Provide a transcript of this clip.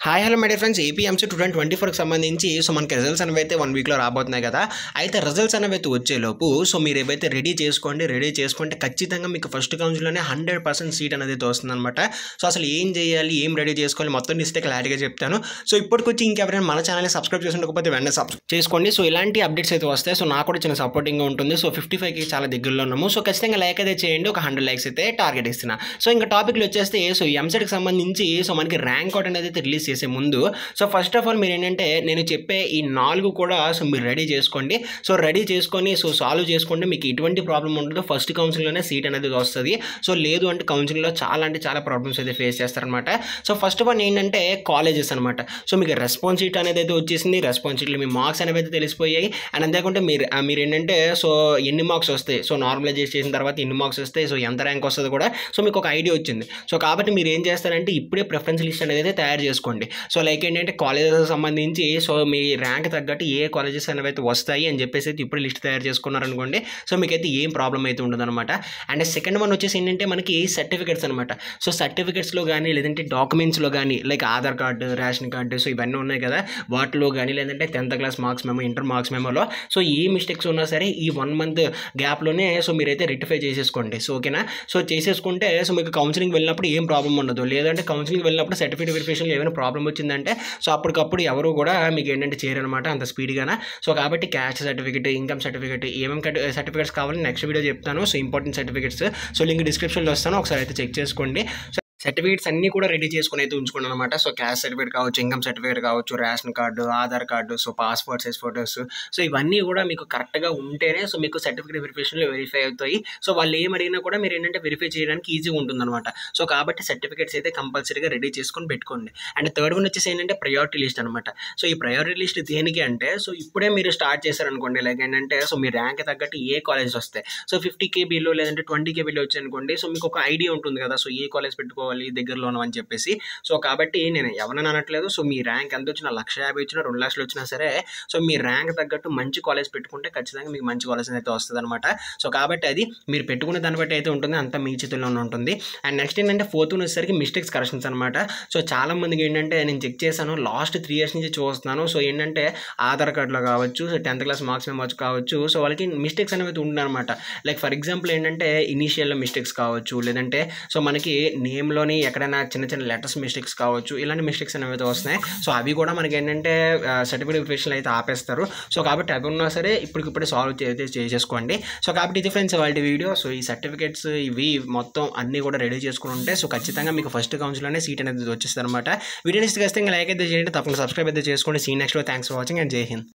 Hi hello my dear friends APMC 2024కి సంబంధించి మనకి రిజల్ట్స్ అనేవి అయితే 1 వీక్లో రాబోతున్నాయి కదా. అయితే రిజల్ట్స్ అనేవి అయితే వచ్చేలోపు మీరు ఏవైతే రెడీ చేసుకుంటే ఖచ్చితంగా మీకు ఫస్ట్ కౌన్సిల్లోనే 100% సీట్ అనేది అయితే వస్తుందన్నమాట. అసలు ఏం చేయాలి, ఏం రెడీ చేసుకోవాలి మొత్తం ఇస్తే క్లారిటీగా చెప్తాను. ఇప్పటికొచ్చి ఇంకెవరైనా మన ఛానల్ని సబ్స్క్రైబ్ చేసుకోకపోతే వెంటనే సబ్స్క్రైబ్ చేసుకోండి. ఇలాంటి అప్డేట్స్ అయితే వస్తాయి. నాకు కూడా చిన్న సపోర్టింగ్గా ఉంటుంది. 55కి చాలా దగ్గరలో ఉన్నాము. ఖచ్చితంగా లైక్ అయితే చేయండి. ఒక 100 లైక్స్ అయితే టార్గెట్ ఇస్తున్నా. ఇంకా టాపిక్లో వచ్చేస్తే ఈ ఎంసెట్కి సంబంధించి మనకి ర్యాంక్ అవుట్ అనేది అయితే రిలీజ్ చేసే ముందు ఫస్ట్ ఆఫ్ ఆల్ మీరు ఏంటంటే నేను చెప్పే ఈ 4 కూడా మీరు రెడీ చేసుకోండి. రెడీ చేసుకొని సాల్వ్ చేసుకోండి. మీకు ఎటువంటి ప్రాబ్లం ఉండదు. ఫస్ట్ కౌన్సిల్లోనే సీట్ అనేది వస్తుంది. లేదు అంటే కౌన్సిలింగ్లో చాలా ప్రాబ్లమ్స్ అయితే ఫేస్ చేస్తారనమాట. ఫస్ట్ వన్ ఏంటంటే కాలేజెస్ అనమాట. మీకు రెస్పాన్స్ షీట్ అనేది అయితే వచ్చేసింది. రెస్పాన్స్ షీట్లో మీ మార్క్స్ అనేవి అయితే తెలిసిపోయాయి. అండ్ అంతేకాకుండా మీరు ఏంటంటే ఎన్ని మార్క్స్ వస్తాయి, నార్మలైజేషన్ చేసిన తర్వాత ఎన్ని మార్క్స్ వస్తాయి, ఎంత ర్యాంక్ వస్తుంది కూడా మీకు ఒక ఐడియా వచ్చింది. కాబట్టి మీరు ఏం చేస్తారంటే ఇప్పుడే ప్రిఫరెన్స్ లిస్ట్ అనేది అయితే తయారు చేసుకోండి. లైక్ ఏంటంటే కాలేజెస్ సంబంధించి మీ ర్యాంక్ తగ్గట్టు ఏ కాలేజెస్ అనేవి అయితే వస్తాయి అని చెప్పేసి అయితే ఇప్పుడు లిస్ట్ తయారు చేసుకున్నారనుకోండి. మీకైతే ఏం ప్రాబ్లం అయితే ఉండదన్నమాట. అండ్ సెకండ్ వన్ వచ్చేసి ఏంటంటే మనకి సర్టిఫికేట్స్ అనమాట. సర్టిఫికేట్స్లో కానీ లేదంటే డాక్యుమెంట్స్లో కానీ like Aadhaar card, ration card ఇవన్నీ ఉన్నాయి కదా, వాటిలో కానీ లేదంటే 10th class marks memo, inter marks మెమోలో ఏ మిస్టేక్స్ ఉన్నా సరే ఈ 1 మంత్ గ్యాప్లోనే మీరైతే రెక్టిఫై చేసేసుకోండి. ఓకేనా. చేసేసుకుంటే మీకు కౌన్సిలింగ్ వెళ్ళినప్పుడు ఏం ప్రాబ్లం ఉండదు. లేదంటే కౌన్సిలింగ్ వెళ్ళినప్పుడు సర్టిఫికేట్ వెరిఫికేషన్లో ఏమైనా ప్రాబ్లం వచ్చిందంటే అప్పటికప్పుడు ఎవరు కూడా మీకు ఏంటంటే చేయరనమాట అంత స్పీడ్గానే. కాబట్టి క్యాస్ట్ సర్టిఫికేట్, ఇన్కమ్ సర్టిఫికేట్, ఏమేమి సర్టిఫికేట్స్ కావాలని నెక్స్ట్ వీడియో చెప్తాను. ఇంపార్టెంట్ సర్టిఫికేట్స్ లింక్ డిస్క్రిప్షన్లో వస్తాను, ఒకసారి అయితే చెక్ చేసుకోండి. సర్టిఫికేట్స్ అన్నీ కూడా రెడీ చేసుకుని అయితే ఉంచుకున్నాను అనమాట. క్యాస్ట్ సర్టిఫికేట్ కావచ్చు, ఇన్కమ్ సర్టిఫికేట్ కావచ్చు, ration card, Aadhaar card, passport size photos ఇవన్నీ కూడా మీకు కరెక్ట్గా ఉంటేనే మీకు సర్టిఫికేట్ వెరిఫికేషన్లో వెరిఫై అవుతాయి. వాళ్ళు ఏం అడిగినా కూడా మీరు ఏంటంటే వెరిఫై చేయడానికి ఈజీగా ఉంటుందన్నమాట. కాబట్టి సర్టిఫికేట్స్ అయితే కంపల్సరీగా రెడీ చేసుకొని పెట్టుకోండి. అండ్ థర్డ్ వన్ వచ్చేసి ఏంటంటే ప్రయారిటీ లిస్ట్ అనమాట. ఈ ప్రయారిటీ లిస్ట్ దేనికి అంటే ఇప్పుడే మీరు స్టార్ట్ చేశారనుకోండి, లైక్ ఏంటంటే మీ ర్యాంక్ తగ్గట్టు ఏ కాలేజ్ వస్తాయి, 50 KBలో లేదంటే 20 KBలో వచ్చాయి అనుకోండి. మీకు ఒక ఐడియా ఉంటుంది కదా, ఏ కాలేజ్ పెట్టుకోవాలి దగ్గరలో అని చెప్పేసి. కాబట్టి నేను ఎవరైనా అనట్లేదు. మీ ర్యాంక్ ఎంత వచ్చినా 1,50,000 వచ్చినా 2 లక్షలు వచ్చినా సరే మీ ర్యాంక్ తగ్గట్టు మంచి కాలేజ్ పెట్టుకుంటే ఖచ్చితంగా మీకు మంచి కాలేజ్ అయితే వస్తుంది అనమాట. కాబట్టి అది మీరు పెట్టుకునే దాన్ని బట్టి అయితే ఉంటుంది, అంతా మీ చేతుల్లోనే ఉంటుంది. అండ్ నెక్స్ట్ ఏంటంటే ఫోర్త్ వచ్చేసరికి మిస్టేక్స్ కరెక్షన్స్ అనమాట. చాలా మందికి ఏంటంటే నేను చెక్ చేశాను, లాస్ట్ 3 years నుంచి చూస్తున్నాను. ఏంటంటే ఆధార్ కార్డులో కావచ్చు, 10th క్లాస్ మార్క్స్ మెమో కావచ్చు, వాళ్ళకి మిస్టేక్స్ అనేవి ఉంటుంది అనమాట. లైక్ ఫర్ ఎగ్జాంపుల్ ఏంటంటే ఇనీషియల్లో మిస్టేక్స్ కావచ్చు, లేదంటే మనకి నేమ్లో ఎక్కడైనా చిన్న లెటర్స్ మిస్టేక్స్ కావచ్చు, ఇలాంటి మిస్టేక్స్ అనేవి అయితే వస్తున్నాయి. అవి కూడా మనకి ఏంటంటే సర్టిఫికేట్ వెరిఫికేషన్ అయితే ఆపేస్తారు. కాబట్టి అవి ఉన్నా సరే ఇప్పటికిప్పుడే సాల్వ్ చేసేసుకోండి. కాబట్టి ఇది ఫ్రెండ్స్ వాళ్ళ వీడియో. ఈ సర్టిఫికేట్స్ ఇవి మొత్తం అన్నీ కూడా రెడీ చేసుకుని ఉంటే ఖచ్చితంగా మీకు ఫస్ట్ కౌన్సిల్లోనే సీట్ అనేది వచ్చేస్తుంది అనమాట. వీడియోని ఖచ్చితంగా లైక్ అయితే చేయండి, తప్పకుండా సబ్స్క్రైబ్ అయితే చేసుకోండి. See next. Thanks for watching and జై హింద్.